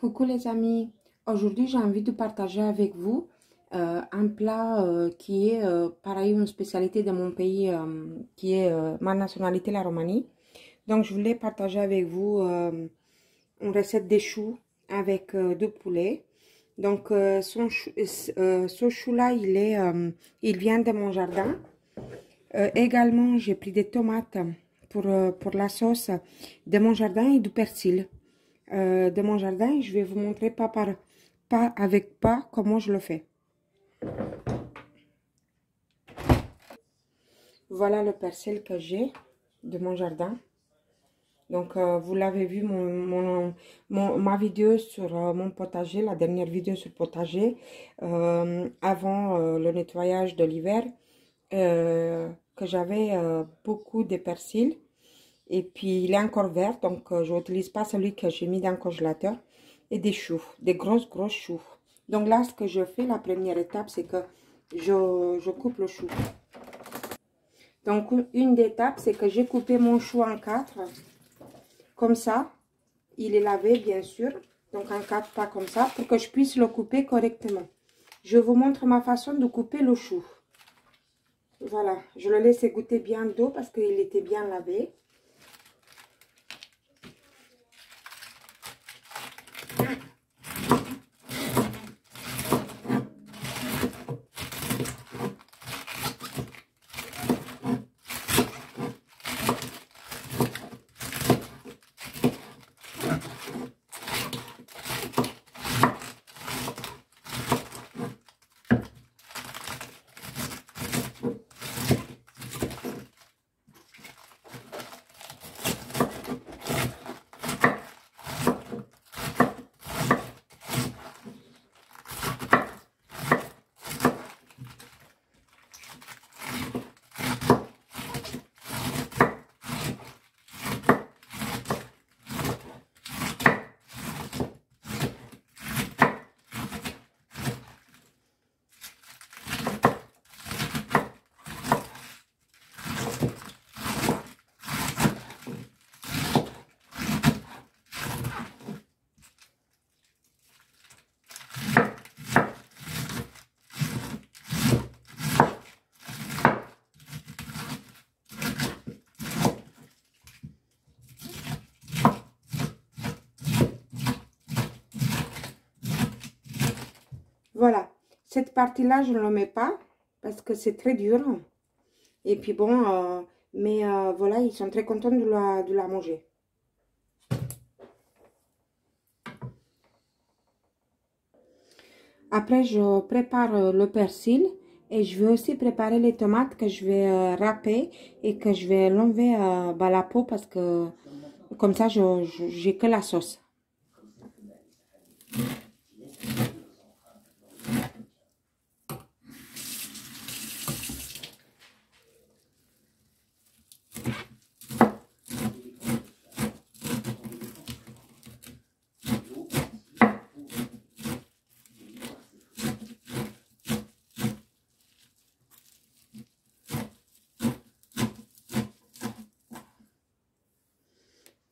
Coucou les amis, aujourd'hui j'ai envie de partager avec vous un plat qui est pareil une spécialité de mon pays qui est ma nationalité la Roumanie. Donc je voulais partager avec vous une recette des choux avec du poulet. Donc ce chou là il vient de mon jardin. Également j'ai pris des tomates pour la sauce de mon jardin et du persil. De mon jardin. Je vais vous montrer pas avec pas comment je le fais. Voilà le persil que j'ai de mon jardin. Donc vous l'avez vu ma vidéo sur mon potager, la dernière vidéo sur potager avant le nettoyage de l'hiver, que j'avais beaucoup de persil. Et puis, il est encore vert, donc je n'utilise pas celui que j'ai mis dans le congélateur. Et des choux, des grosses choux. Donc là, ce que je fais, la première étape, c'est que je coupe le chou. Donc, une des étapes, c'est que j'ai coupé mon chou en 4. Comme ça, il est lavé, bien sûr. Donc, en 4, pas comme ça, pour que je puisse le couper correctement. Je vous montre ma façon de couper le chou. Voilà, je le laisse égoutter bien d'eau parce qu'il était bien lavé. Voilà, cette partie-là, je ne la mets pas parce que c'est très dur. Et puis bon, voilà, ils sont très contents de la manger. Après, je prépare le persil et je vais aussi préparer les tomates que je vais râper et que je vais l'enlever la peau parce que comme ça, j'ai que la sauce.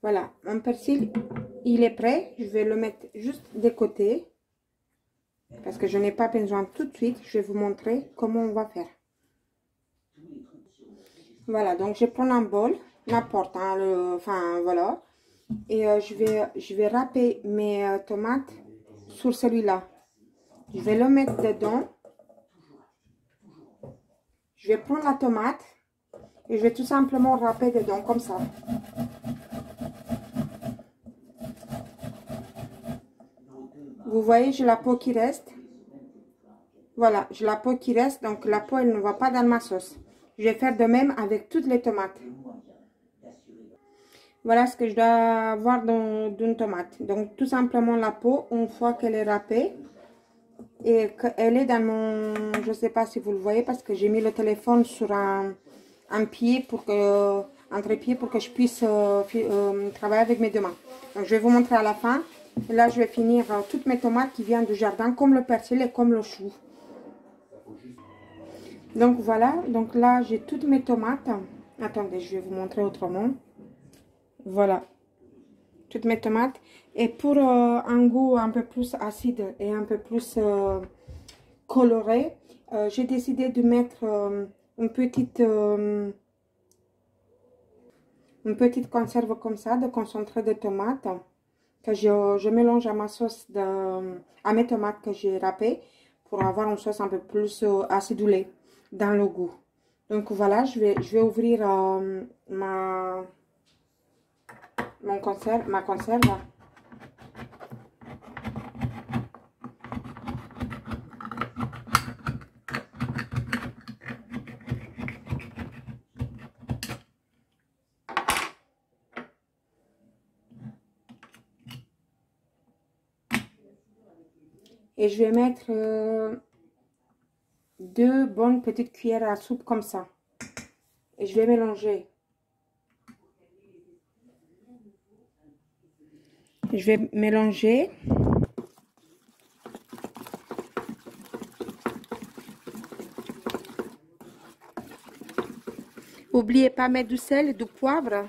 Voilà, mon persil, il est prêt. Je vais le mettre juste de côté. Parce que je n'ai pas besoin tout de suite. Je vais vous montrer comment on va faire. Voilà, donc je prends un bol, n'importe, hein, enfin voilà. Et je vais râper mes tomates sur celui-là. Je vais le mettre dedans. Je vais prendre la tomate et je vais tout simplement râper dedans comme ça. Vous voyez, j'ai la peau qui reste. Voilà, j'ai la peau qui reste, donc la peau, elle ne va pas dans ma sauce. Je vais faire de même avec toutes les tomates. Voilà ce que je dois avoir d'une tomate. Donc, tout simplement la peau, une fois qu'elle est râpée, et qu'elle est dans mon... Je ne sais pas si vous le voyez, parce que j'ai mis le téléphone sur un pied, entre pieds, pour que je puisse travailler avec mes deux mains. Donc, je vais vous montrer à la fin. Et là, je vais finir toutes mes tomates qui viennent du jardin, comme le persil et comme le chou. Donc voilà, donc là j'ai toutes mes tomates. Attendez, je vais vous montrer autrement. Voilà. toutes mes tomates. Et pour un goût un peu plus acide et un peu plus coloré, j'ai décidé de mettre une petite conserve comme ça, de concentré de tomates, que je mélange à ma sauce, à mes tomates que j'ai râpées, pour avoir une sauce un peu plus acidulée dans le goût. Donc voilà, je vais ouvrir ma conserve. Et je vais mettre 2 bonnes petites cuillères à soupe comme ça. Et je vais mélanger. Je vais mélanger. N'oubliez pas de mettre du sel et du poivre.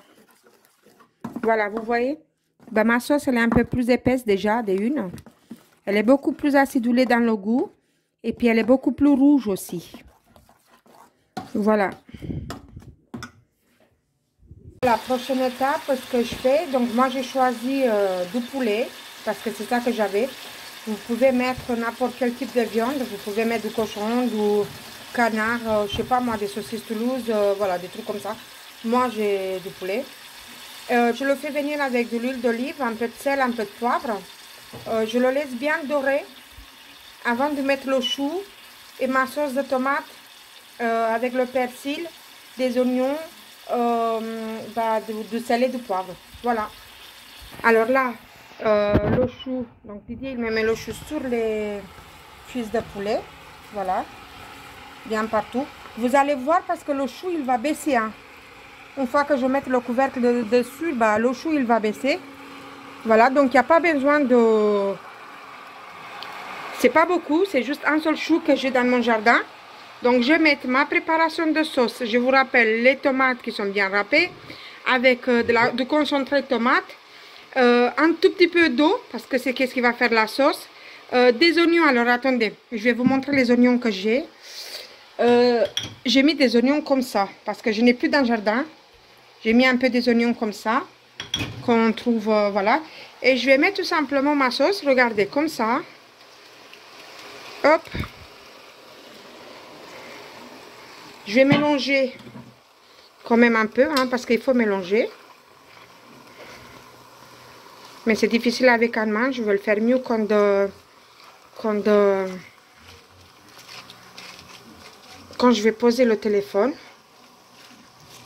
Voilà, vous voyez. Ben, ma sauce, elle est un peu plus épaisse déjà, d'une. Elle est beaucoup plus acidulée dans le goût. Et puis, elle est beaucoup plus rouge aussi. Voilà. La prochaine étape, ce que je fais, donc moi j'ai choisi du poulet, parce que c'est ça que j'avais. Vous pouvez mettre n'importe quel type de viande, vous pouvez mettre du cochon, du canard, je sais pas moi, des saucisses Toulouse, voilà, des trucs comme ça. Moi j'ai du poulet. Je le fais venir avec de l'huile d'olive, un peu de sel, un peu de poivre. Je le laisse bien dorer avant de mettre le chou et ma sauce de tomate avec le persil, des oignons, du sel et du poivre. Voilà. Alors là, le chou, donc Didier il me met le chou sur les cuisses de poulet. Voilà. Bien partout. Vous allez voir parce que le chou il va baisser. Hein. Une fois que je mets le couvercle dessus, le chou il va baisser. Voilà, donc il n'y a pas besoin de... C'est pas beaucoup, c'est juste un seul chou que j'ai dans mon jardin. Donc je vais mettre ma préparation de sauce. Je vous rappelle les tomates qui sont bien râpées avec du concentré de tomate, un tout petit peu d'eau parce que c'est ce qui va faire la sauce, des oignons. Alors attendez, je vais vous montrer les oignons que j'ai. J'ai mis des oignons comme ça parce que je n'ai plus dans le jardin. J'ai mis un peu des oignons comme ça qu'on trouve, voilà. Et je vais mettre tout simplement ma sauce, regardez, comme ça. Hop. Je vais mélanger quand même un peu, hein, parce qu'il faut mélanger. Mais c'est difficile avec une main, je veux le faire mieux quand je vais poser le téléphone.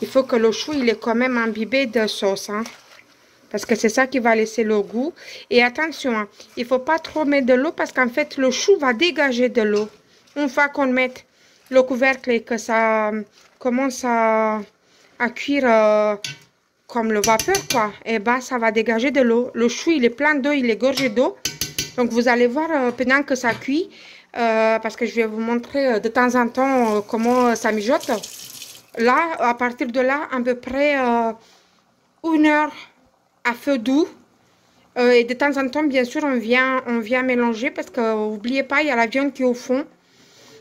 Il faut que le chou il est quand même imbibé de sauce, hein, parce que c'est ça qui va laisser le goût. Et attention, hein, il ne faut pas trop mettre de l'eau parce qu'en fait le chou va dégager de l'eau. Une fois qu'on met le couvercle et que ça commence à cuire comme le vapeur, quoi, et ça va dégager de l'eau. Le chou il est plein d'eau, il est gorgé d'eau. Donc vous allez voir pendant que ça cuit, parce que je vais vous montrer de temps en temps comment ça mijote. Là, à partir de là, à peu près 1 heure à feu doux. Et de temps en temps, bien sûr, on vient mélanger parce que n'oubliez pas, il y a la viande qui est au fond.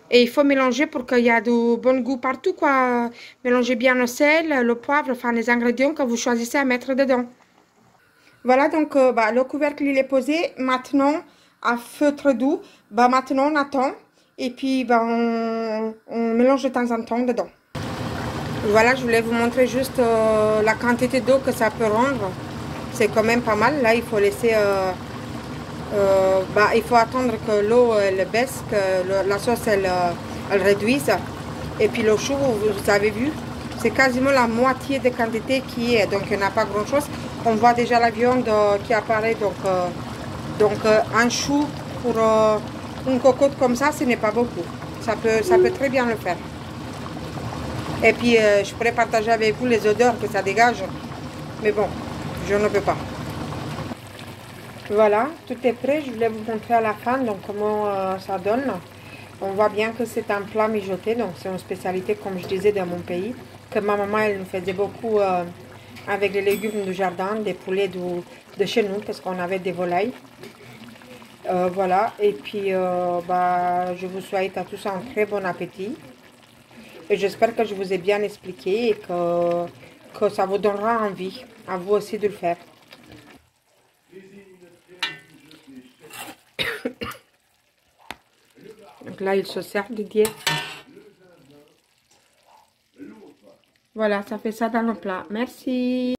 Et il faut mélanger pour qu'il y ait du bon goût partout, quoi. Mélangez bien le sel, le poivre, enfin les ingrédients que vous choisissez à mettre dedans. Voilà, donc le couvercle il est posé. Maintenant, à feu très doux, maintenant on attend. Et puis on mélange de temps en temps dedans. Voilà, je voulais vous montrer juste la quantité d'eau que ça peut rendre. C'est quand même pas mal. Là, il faut laisser... il faut attendre que l'eau elle baisse, que la sauce elle réduise. Et puis le chou, vous avez vu, c'est quasiment la moitié de quantité qui est. Donc il n'y en a pas grand chose. On voit déjà la viande qui apparaît. Donc un chou pour une cocotte comme ça, ce n'est pas beaucoup. Ça peut très bien le faire. Et puis je pourrais partager avec vous les odeurs que ça dégage. Mais bon, je ne peux pas. Voilà, tout est prêt. Je voulais vous montrer à la fin donc comment ça donne. On voit bien que c'est un plat mijoté, donc c'est une spécialité, comme je disais, dans mon pays, que ma maman elle nous faisait beaucoup avec les légumes du jardin, des poulets de chez nous, parce qu'on avait des volailles. Voilà, et puis bah, je vous souhaite à tous un très bon appétit. Et j'espère que je vous ai bien expliqué et que ça vous donnera envie, à vous aussi de le faire. Donc là, il se sert Didier. Voilà, ça fait ça dans le plat. Merci.